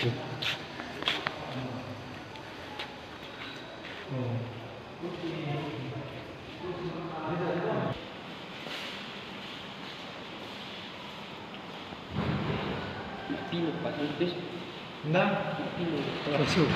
Pilih Pak Lupis. Nah, Pilih.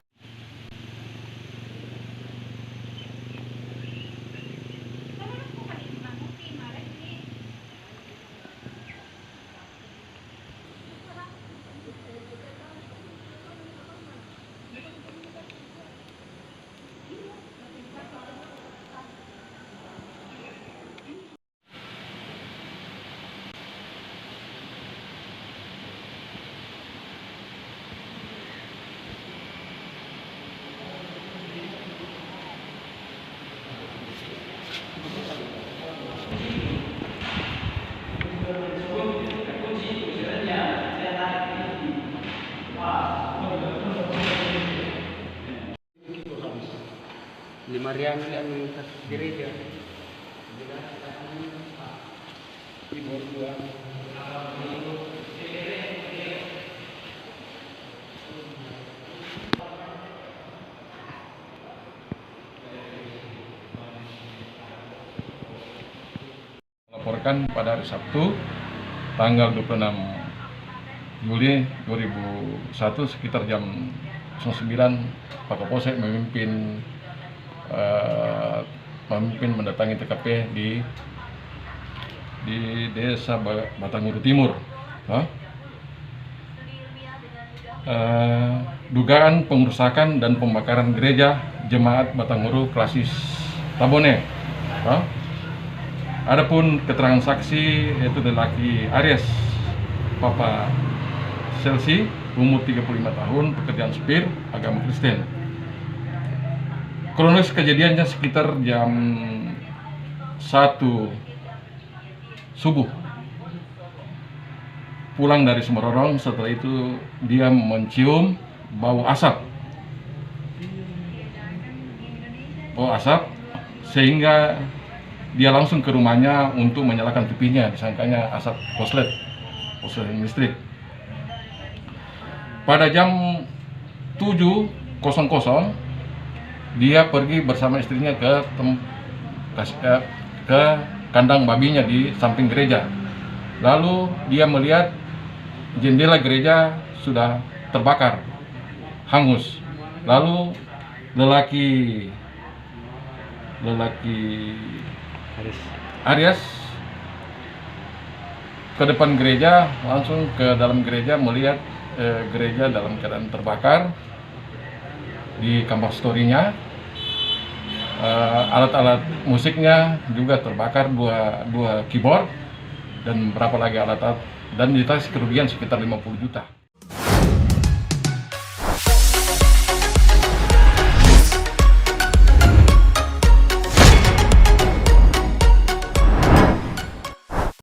Lima ribu yang gereja. Laporkan pada hari Sabtu tanggal 26 Juli 2001 sekitar jam 09 Pak Kapolsek memimpin mendatangi TKP di Desa Batanguru Timur. Dugaan pengerusakan dan pembakaran gereja Jemaat Batanguru Klasis Tabone. Adapun keterangan saksi yaitu lelaki Aries Papa Selsi, umur 35 tahun, pekerjaan supir, agama Kristen. Kronologis kejadiannya sekitar jam 1 subuh. Pulang dari Semarorong, setelah itu dia mencium bau asap. Sehingga dia langsung ke rumahnya untuk menyalakan TV-nya, disangkanya asap konslet listrik. Pada jam 7.00 dia pergi bersama istrinya ke kandang babinya di samping gereja. Lalu dia melihat jendela gereja sudah terbakar, hangus. Lalu lelaki Aries ke depan gereja, langsung ke dalam gereja, melihat gereja dalam keadaan terbakar. Di kamar story-nya alat-alat musiknya juga terbakar, dua keyboard dan berapa lagi alat-alat, dan ditaksir kerugian sekitar 50 juta.